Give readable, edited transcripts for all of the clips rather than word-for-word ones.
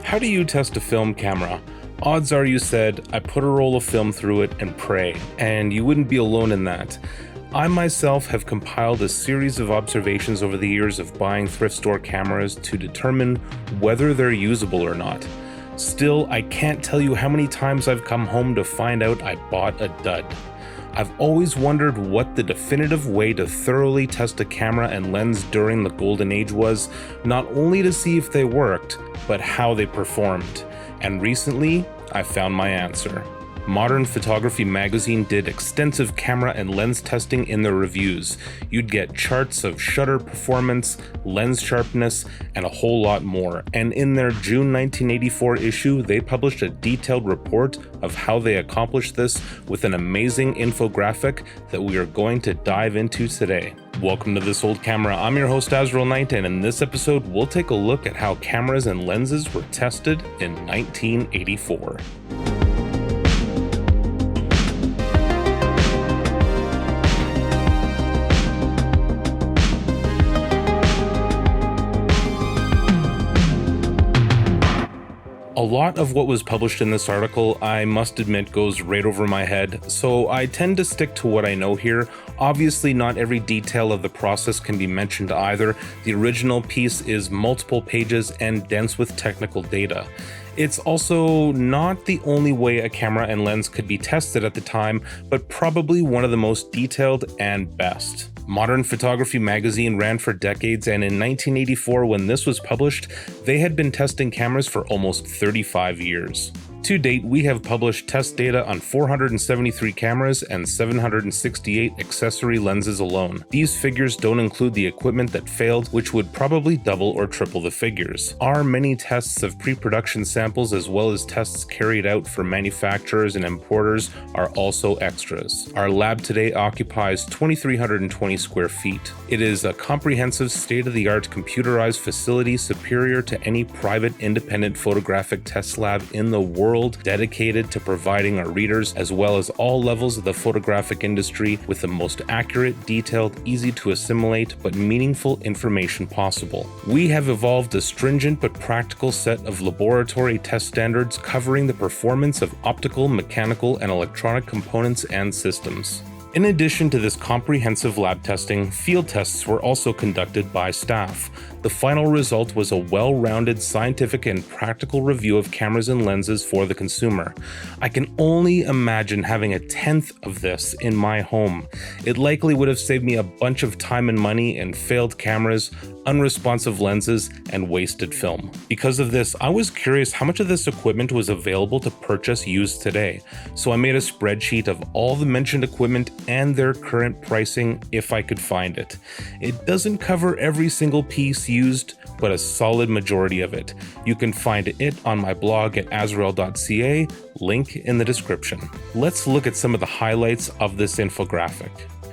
How do you test a film camera? Odds are you said, I put a roll of film through it and pray, and you wouldn't be alone in that. I myself have compiled a series of observations over the years of buying thrift store cameras to determine whether they're usable or not. Still, I can't tell you how many times I've come home to find out I bought a dud. I've always wondered what the definitive way to thoroughly test a camera and lens during the golden age was, not only to see if they worked, but how they performed. And recently, I found my answer. Modern Photography magazine did extensive camera and lens testing in their reviews. You'd get charts of shutter performance, lens sharpness, and a whole lot more. And in their June 1984 issue, they published a detailed report of how they accomplished this with an amazing infographic that we are going to dive into today. Welcome to This Old Camera. I'm your host Azriel Knight, and in this episode, we'll take a look at how cameras and lenses were tested in 1984. A lot of what was published in this article, I must admit, goes right over my head, so I tend to stick to what I know here. Obviously, not every detail of the process can be mentioned either. The original piece is multiple pages and dense with technical data. It's also not the only way a camera and lens could be tested at the time, but probably one of the most detailed and best. Modern Photography magazine ran for decades, and in 1984, when this was published, they had been testing cameras for almost 35 years. To date, we have published test data on 473 cameras and 768 accessory lenses alone. These figures don't include the equipment that failed, which would probably double or triple the figures. Our many tests of pre-production samples as well as tests carried out for manufacturers and importers are also extras. Our lab today occupies 2,320 square feet. It is a comprehensive state-of-the-art computerized facility superior to any private independent photographic test lab in the world, dedicated to providing our readers, as well as all levels of the photographic industry, with the most accurate, detailed, easy to assimilate, but meaningful information possible. We have evolved a stringent but practical set of laboratory test standards covering the performance of optical, mechanical, and electronic components and systems. In addition to this comprehensive lab testing, field tests were also conducted by staff. The final result was a well-rounded scientific and practical review of cameras and lenses for the consumer. I can only imagine having a tenth of this in my home. It likely would have saved me a bunch of time and money in failed cameras, unresponsive lenses, and wasted film. Because of this, I was curious how much of this equipment was available to purchase used today, so I made a spreadsheet of all the mentioned equipment and their current pricing if I could find it. It doesn't cover every single piece used, but a solid majority of it. You can find it on my blog at azriel.ca, link in the description. Let's look at some of the highlights of this infographic.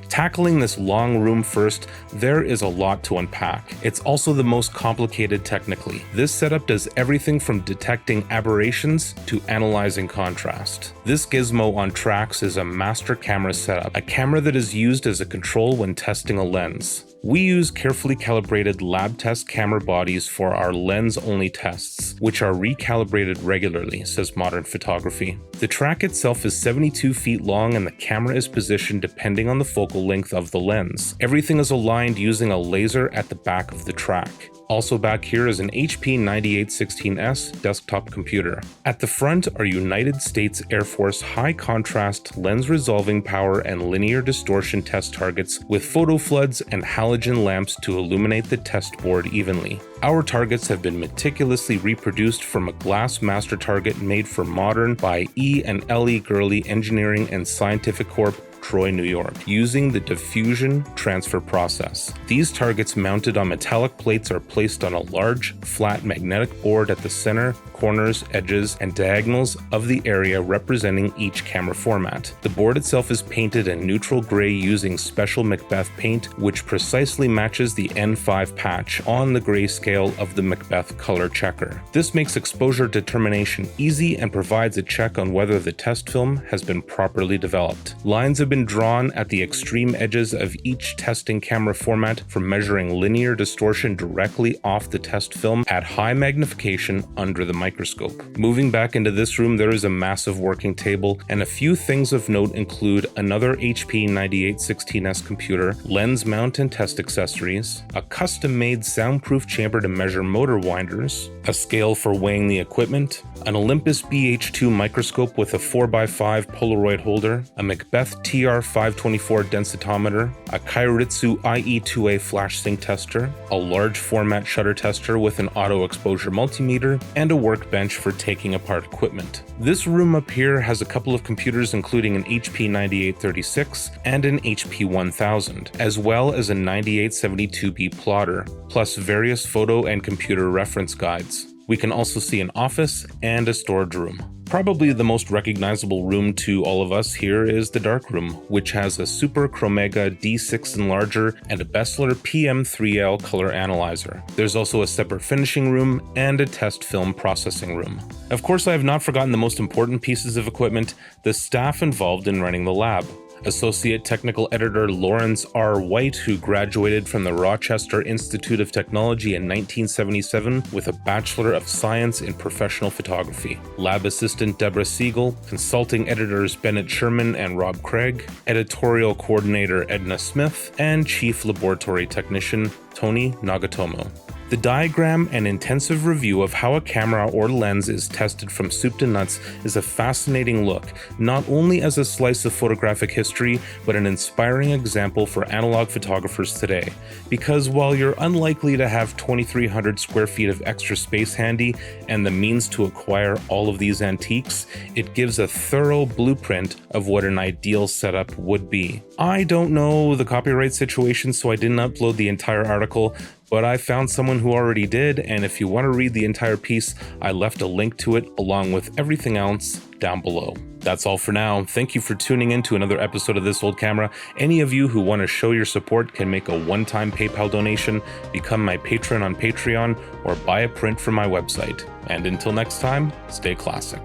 Tackling this long room first, there is a lot to unpack. It's also the most complicated technically. This setup does everything from detecting aberrations to analyzing contrast. This gizmo on tracks is a master camera setup, a camera that is used as a control when testing a lens. We use carefully calibrated lab test camera bodies for our lens-only tests, which are recalibrated regularly, says Modern Photography. The track itself is 72 feet long and the camera is positioned depending on the focal length of the lens. Everything is aligned using a laser at the back of the track. Also back here is an HP 9816S desktop computer. At the front are United States Air Force high contrast lens resolving power and linear distortion test targets with photo floods and halogen lamps to illuminate the test board evenly. Our targets have been meticulously reproduced from a glass master target made for Modern by E&LE Gurley Engineering and Scientific Corp., Troy, New York, using the diffusion transfer process. These targets mounted on metallic plates are placed on a large, flat magnetic board at the center, corners, edges, and diagonals of the area representing each camera format. The board itself is painted in neutral gray using special Macbeth paint, which precisely matches the N5 patch on the grayscale of the Macbeth color checker. This makes exposure determination easy and provides a check on whether the test film has been properly developed. Lines have been been drawn at the extreme edges of each testing camera format for measuring linear distortion directly off the test film at high magnification under the microscope. Moving back into this room, there is a massive working table, and a few things of note include another HP 9816S computer, lens mount and test accessories, a custom-made soundproof chamber to measure motor winders, a scale for weighing the equipment, an Olympus BH2 microscope with a 4x5 Polaroid holder, a Macbeth TR524 densitometer, a Kairitsu IE2A flash sync tester, a large format shutter tester with an auto exposure multimeter, and a workbench for taking apart equipment. This room up here has a couple of computers including an HP 9836 and an HP 1000, as well as a 9872B plotter, plus various photo and computer reference guides. We can also see an office and a storage room. Probably the most recognizable room to all of us here is the dark room, which has a Super Chromega D6 enlarger and a Bessler PM3L color analyzer. There's also a separate finishing room and a test film processing room. Of course, I have not forgotten the most important pieces of equipment, the staff involved in running the lab. Associate Technical Editor Lawrence R. White, who graduated from the Rochester Institute of Technology in 1977 with a Bachelor of Science in Professional Photography. Lab Assistant Deborah Siegel, Consulting Editors Bennett Sherman and Rob Craig, Editorial Coordinator Edna Smith, and Chief Laboratory Technician Tony Nagatomo. The diagram and intensive review of how a camera or lens is tested from soup to nuts is a fascinating look, not only as a slice of photographic history, but an inspiring example for analog photographers today. Because while you're unlikely to have 2,300 square feet of extra space handy and the means to acquire all of these antiques, it gives a thorough blueprint of what an ideal setup would be. I don't know the copyright situation, so I didn't upload the entire article, but I found someone who already did, and if you want to read the entire piece, I left a link to it along with everything else down below. That's all for now. Thank you for tuning in to another episode of This Old Camera. Any of you who want to show your support can make a one-time PayPal donation, become my patron on Patreon, or buy a print from my website. And until next time, stay classic.